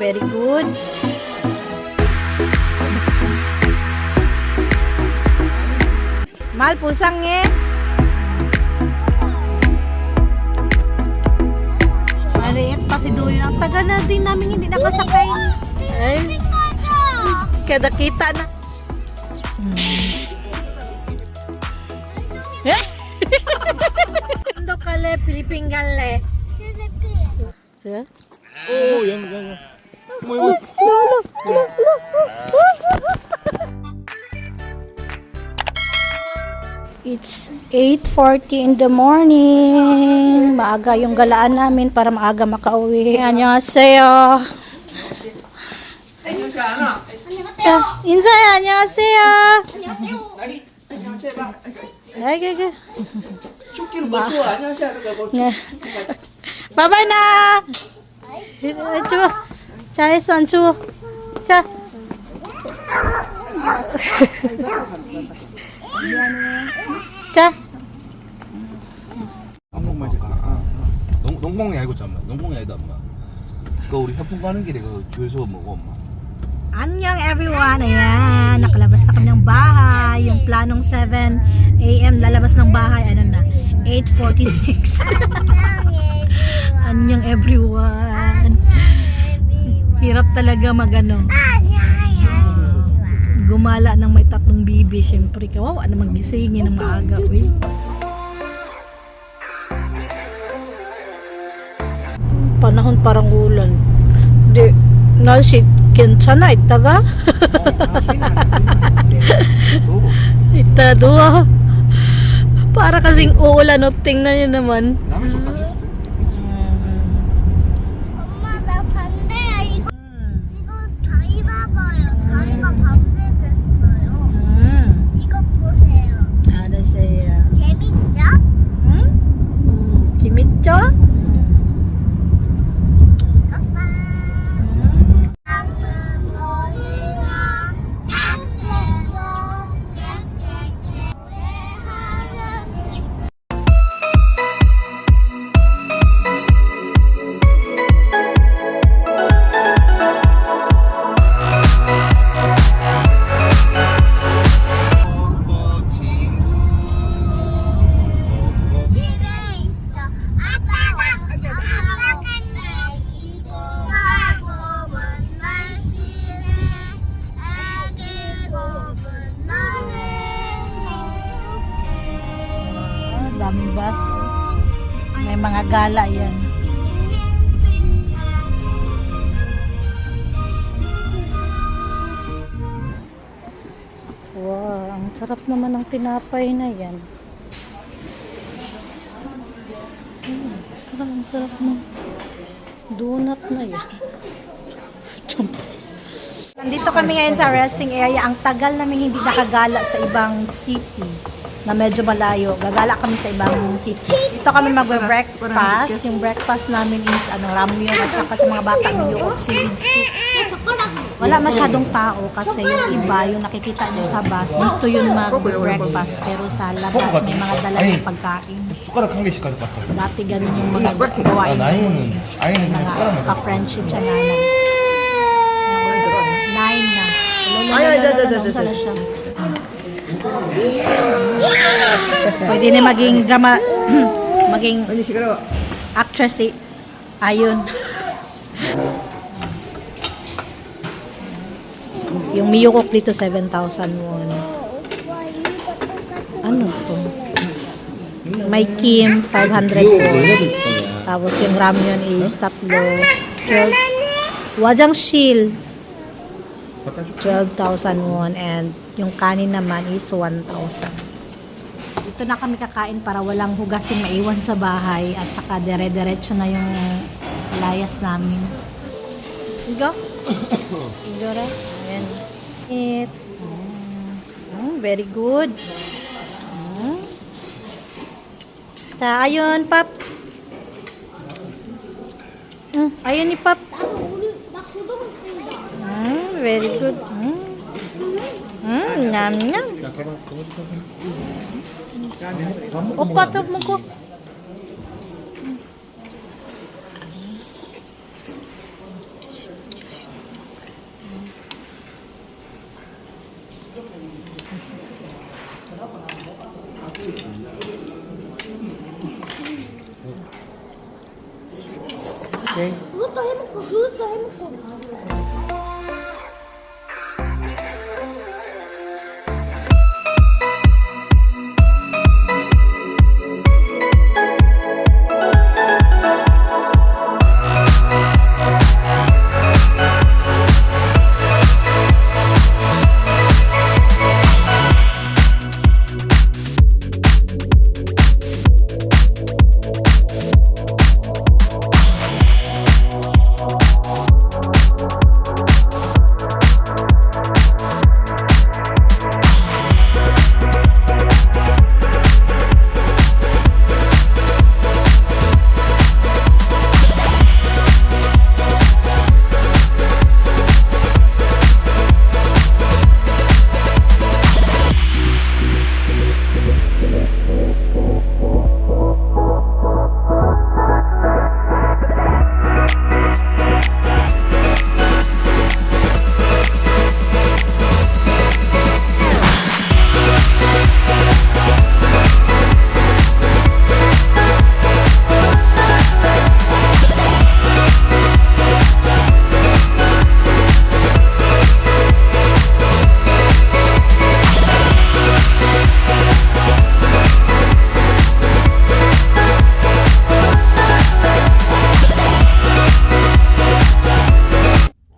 Very good. Mahal pusang eh. Naliit pa si Duyo. Ang tagal na din namin hindi nakasakay. Ay. Kada kita na. Ando kale, Pilipin gale. Oh, yan. It's 8:40 in the morning. Maaga yung galaan namin para maaga makauwi. 안녕하세요. 인사해. 안녕하세요. 아이고. 바바이 나. 줘. 자, 했어. 안 줘. 자. 자. 한국 맞아. 농봉이 아니고 잠만. 농봉이 아니다 엄마. 그 우리 협동 가는 길에 그 줄서 먹어 엄마. Annyeong everyone! Ayan, nakalabas na kami ng bahay. Yung planong 7 AM lalabas ng bahay, ano na, 8:46. Annyeong everyone! Hirap talaga magano. Gumala ng may 3 bibi. Siyempre, kawawa na magisingin ng maaga. Uy. Panahon parang ulan. Di, 날씨 괜찮아 이따가? 이따 누워. Para kasing uulan o tingnan nyo naman. 남의 좀 다칠 수도 있겠지. 엄마 나 반대야. 이거 다리 봐봐요. 다리가 반대됐어요. 이거 보세요. 알았어요. 재밌죠? 응? 재밌죠? 이거 봐. 집에 있어. 아빠가 내리고 하고 맨날 쉬네. 애기 곱은 나네. Daming bus. May mga gala yan. Wow, ang sarap naman ng tinapay na yan. Parang ang sarap ng donut na yan. Nandito kami ngayon sa resting area. Ang tagal namin hindi nakagala sa ibang city na medyo malayo. Gagala kami sa ibang city. Dito kami magbe-breakfast. Yung breakfast namin is ramyun at saka sa mga bata yung seaweed soup. Wala masyadong tao kasi yung iba, yung nakikita nyo sa bus, dito yun mag-breakfast. Pero sa labas may mga dala ng pagkain. 숟가락 한 개씩 가져갔다. Dati ganun yung mga gawain. 아이는 그냥 숟가락만 줘. Ka-friendship siya nanay. 9 na. Sala siya. Pwede na maging drama, maging 아니 시끄러워. actress si Ayun. Yung Miyukok dito 7,000 won. Ano to? May Kim 500 won. Tapos yung ramyun is 12. Wajang Shil 12,000 won and yung kanin naman is 1,000. Dito na kami kakain para walang hugasin maiwan sa bahay at saka dire-diretso na yung layas namin. Go. Go re. Ayan. It. Very good. Ayun, Pap. Ayun ni Pap. 나 고등학생이다. Very good. Nyam nyam. Opa, ito mo ko. 오케이. 그것도 해먹고 그것도 해먹고.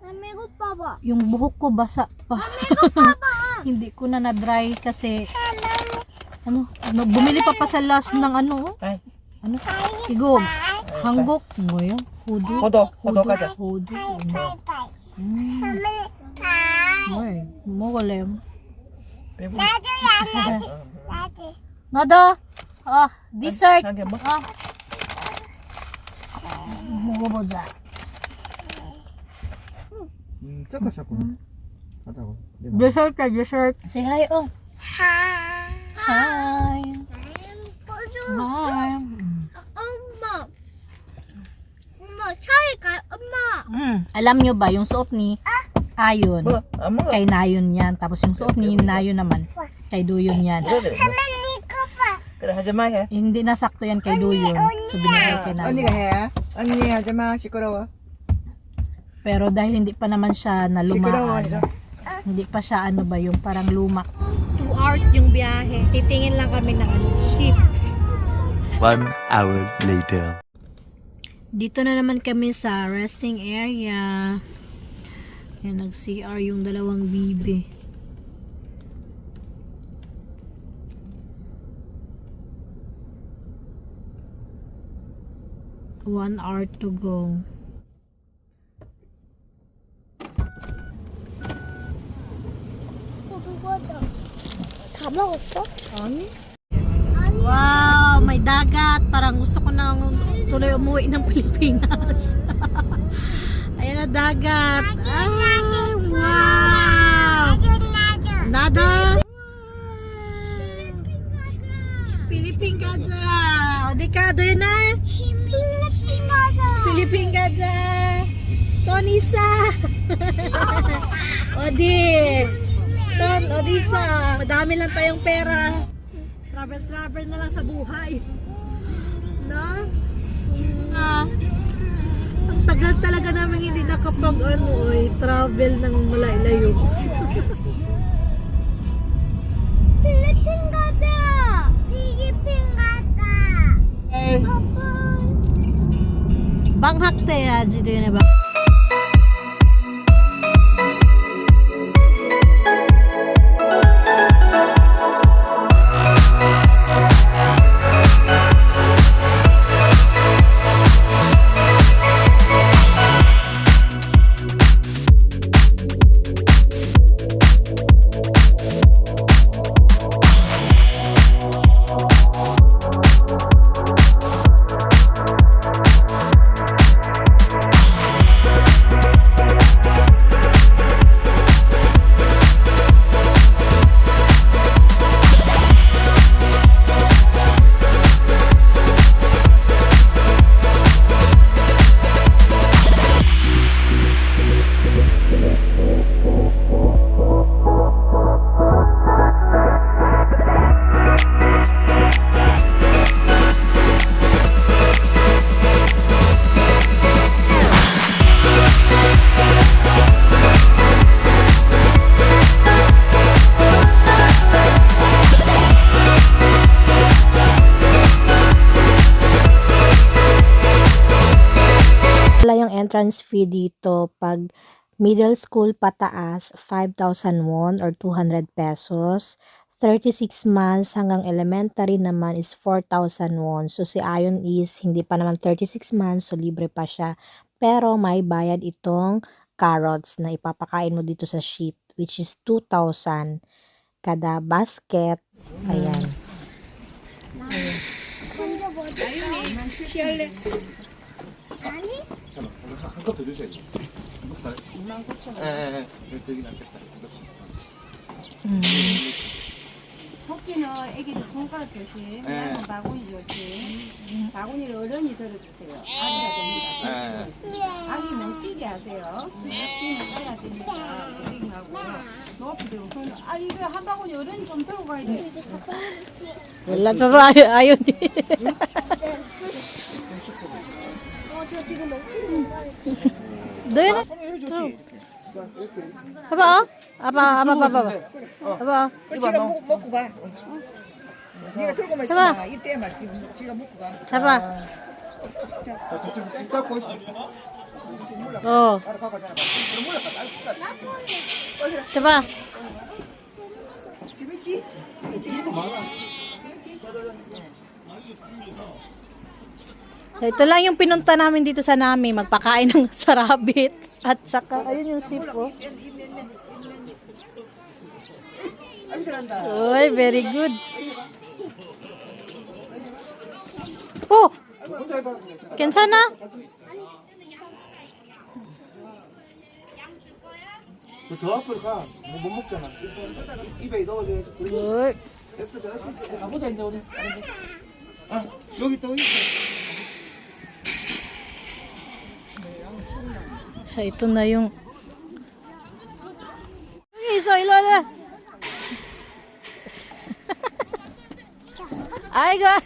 Amigo Papa. Yung buhok ko basa pa. Hindi ko na na-dry kasi ano, bumili pa sa last ng ano, Ay. ano, igog, hanggok, mo yung hudo, Hudo ka dyan. hudo, Ay, mo wala yun. Nada, dessert, Hanggang mo. 먹어보자. 섞었어. 하다고. Dessert ka, dessert. Say hi, oh. Hi. Hi. Hi. 엄마. 엄마 차에 가. 엄마. Alam nyo ba, yung suot ni Ayon, 뭐? 안 먹어. kay Nayon yan. Tapos yung suot ni Nayon naman, kay Duyon yan. 그래. 그래 하지 마 해. Hindi nasakto yan kay Duyon. So binigay kay Nayon. 언니가 해. 언니 하지 마 시끄러워. Pero dahil hindi pa naman siya 시끄러워. nalumaan, hindi pa siya ano ba yung parang luma. 2 hours yung biyahe. Titingin lang kami ng ship. 1 hour later. Dito na naman kami sa resting area. Yan, nag-CR yung dalawang bibi. One hour to go. 다 먹었어? Ano? Wow, may dagat. Parang gusto ko nang tuloy umuwi ng Pilipinas. Ayan na dagat. Ah, wow. Nada. Philippine gaja. O di ka, doon na. Philippine gaja. Tonisa. O di. Ton, Odisa. Madami lang tayong pera. Travel na lang sa buhay. No? Ang tagal talaga namin hindi nakapag travel ng malayo. 필리핀 가자. 필리핀 가자. 아빠. Banghakte ya, dito yun ba? entrance fee dito pag middle school pataas, 5,000 won or 200 pesos. 36 months hanggang elementary naman is 4,000 won. So si Ayon is hindi pa naman 36 months, so libre pa siya. Pero may bayad itong carrots na ipapakain mo dito sa sheep, which is 2,000 kada basket. Ayan. 먼저 뭐 줄까? 시할래? 아니? 한컵 더 주셔야지. 29,000원. 예. 여기 낫겠다. 토끼는 애기들 손가락 조심, 네. 양은 바구니 조심. 바구니를 어른이 들어주세요. 아기가 됩니다. 네. 아기 못 뛰게 하세요. 뛰면 따야 되니까 링하고 높이 들고 손. 아 이거 한 바구니 어른이 좀 들고 가야 돼. Wala pa ba Ayon? 저 지금 어떻게 Doon. 좋지. Aba, aba. Aba. 그 지가 먹고 가. 네가 들고만 잡아. 있으면 이때만 지가 먹고 가. 잡아. 잡고 있어. Oh, 바로 가고 자라. 그럼 몰라. 잡아. 재밌지? Ito lang yung pinunta namin dito sa Nami, magpakain ng sarabit. At saka, ayun yung sipo. 아주 잘한다. Uy, very good. Oh, 괜찮아? 더 앞으로 가. 못 먹잖아. 입에 넣어줘야지. Uy. 됐어. 가보자 이제 우리. 아 여기 또 있어. Siya, ito na yung... Iso, Ilona! Ay, God!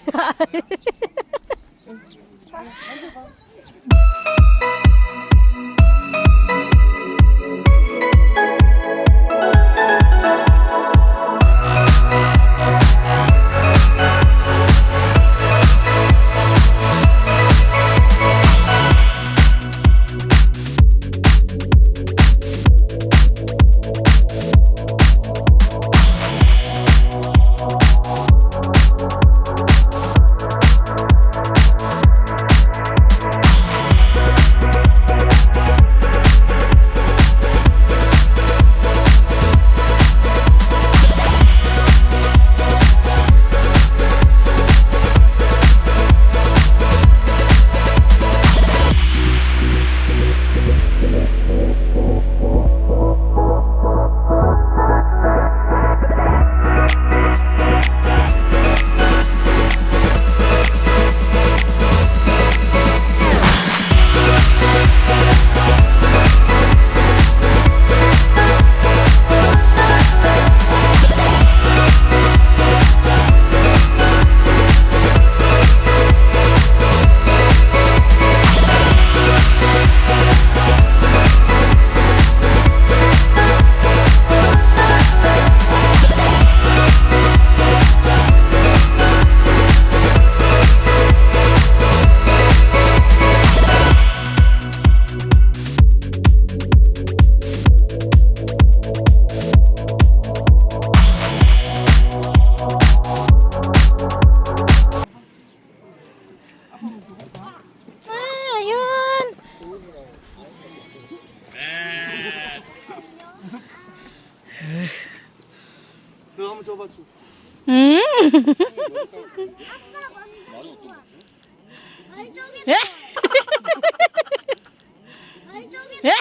너 한번 줘봐. Hmm? 아니 저기 Eh? 아니 저기 Eh?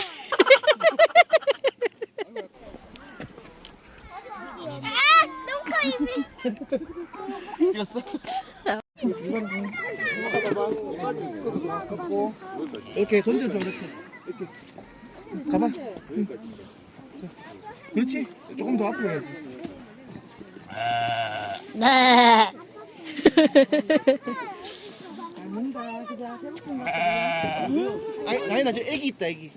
너무 입이 찍었어? 이렇게 던져줘 이렇게. 이렇게. 가봐. 그렇지. 조금 더 앞으로 해야지. 네. 아니 나이나 저 애기 있다 애기.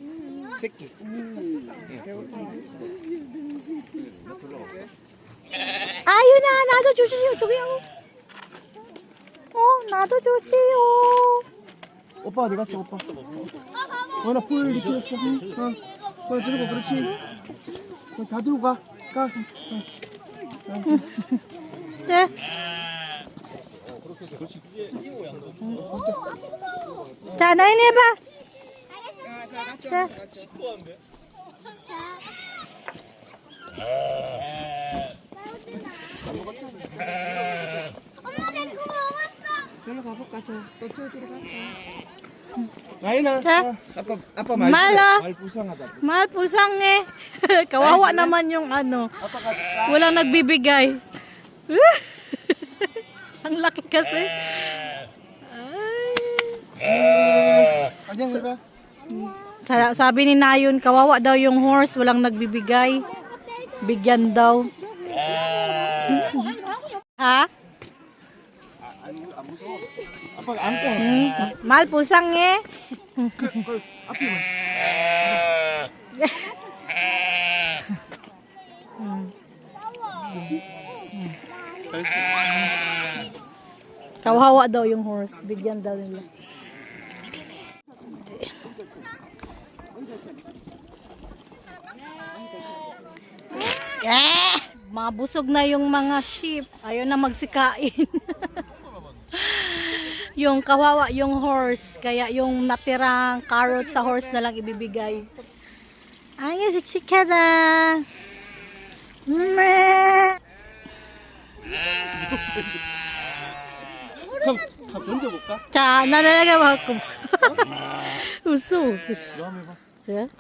새끼. Ayun na, nato 주세요. 저기요. 나도 주세요. 오빠 어디 갔어 오빠? 봐봐 원아 풀 리필했어. 원아 들고 그렇지. 다 들고 가. 네. 자, 나인 해봐. 자. 엄마 내 거 먹었어. 저로 가볼까? 또 저쪽으로 갈까? 나이나. 자. 아빠 말라. 말 불쌍하다. Mahal pulsang Kawawa naman yung ano. Walang nagbibigay. Ang laki kasi. Ay. 안녕 해봐. Sabi ni Nayon, kawawa daw yung horse, walang nagbibigay. Bigyan daw. Ha? 아빠가 안고. Mahal pulsang 앞에만. Kawawa daw yung horse, bigyan daw nila. Mga busog na yung mga sheep. Ayaw na magsikain. Yung kawawa yung horse. Kaya yung natirang carrot sa horse na lang ibibigay. Ay, siksikada. 다 던져볼까? 자, 나나나가 봐. 웃어. 너 한번 해봐. 예?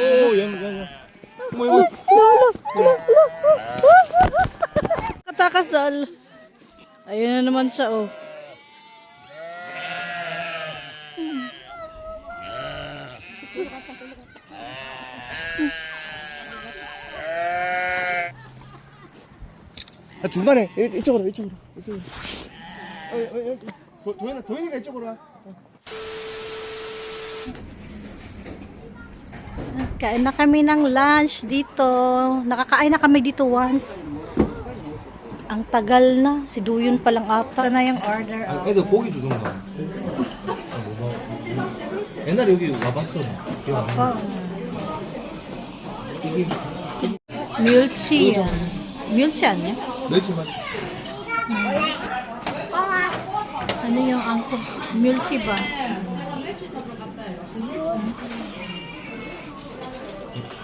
오, 양. 어머. Katakas dal. Ayun na naman siya, oh. 중간에 이쪽으로. 도현이가 이쪽으로 와. Kain na kami ng lunch dito. Nakakain na kami dito once. Ang tagal na. Si Duyon pa lang ata. Ito na yung order. 애들 고기 주던가. 옛날에 여기 와봤어. 기억 안 나? 멸치. 멸치 아니야? 멸치만. Ano yung angko? 멸치 ba?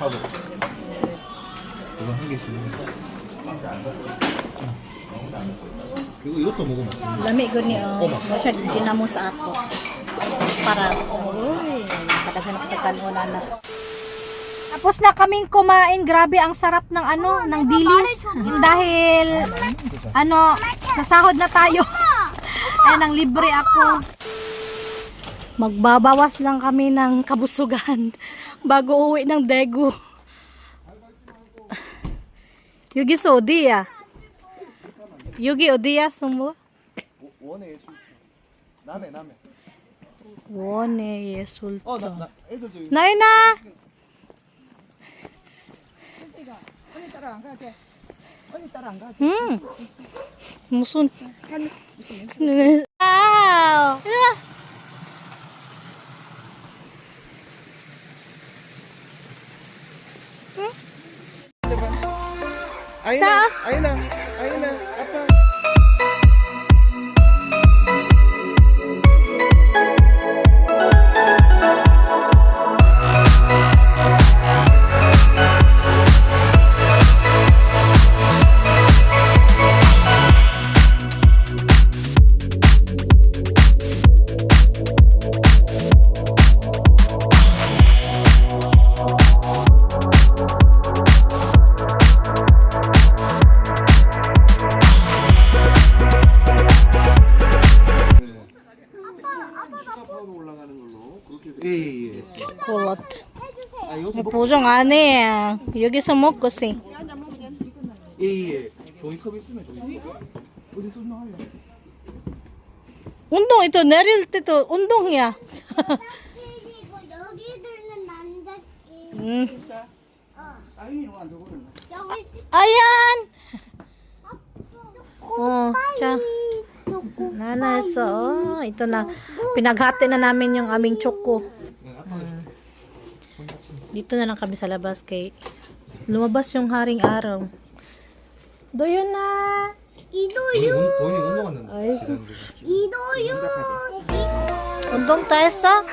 하고. 이거 한 개씩. 그리고 이것도 먹으면 맛있네. Lami ko ni oh. Masya ginamo sa ako. Para uy, kadaghan wala na. Tapos na kaming kumain. Grabe ang sarap ng ano, ng dilis. Dahil ano, sasahod na tayo. Ay nang libre ako. Magbabawas lang kami ng kabusugan bago uwi ng Daegu. Yugi Sodiya. Yugi Odiya sumo. 원에 예술. 남해. Wone yesulto. 나 애들도 Naina. 언니 따라 안 가. Musun. Wow. 아이나. 아빠. 예. Chocolate. 아, 여기서 May pusong ane. Yugi sumok kasi. 예. 종이컵 있으면 종이컵. 어디서 나와요? Undong ito. Neril ito. Undong ya. 그리고 여기들은 남자끼. 아윤이는 안 들고 있나? 여기 Ayan. Oh, siya. 초코. Nana, so, ito na. Pinaghati na namin yung aming choco. Dito na lang kami sa labas kay lumabas yung haring araw. Doon na. 이도요. 돈이 운동하는 Ay, 이도요. undong tayo sa.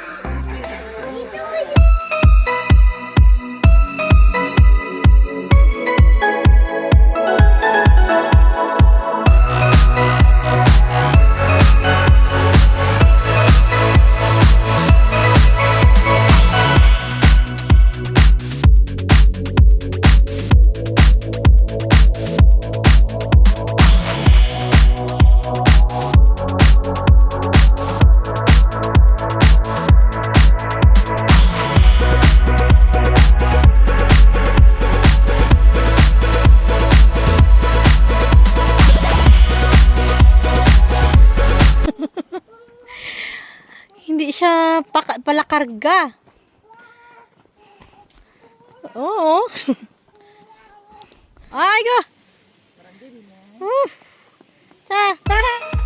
Hindi siya palakarga. Oo. Ay, go. Tara.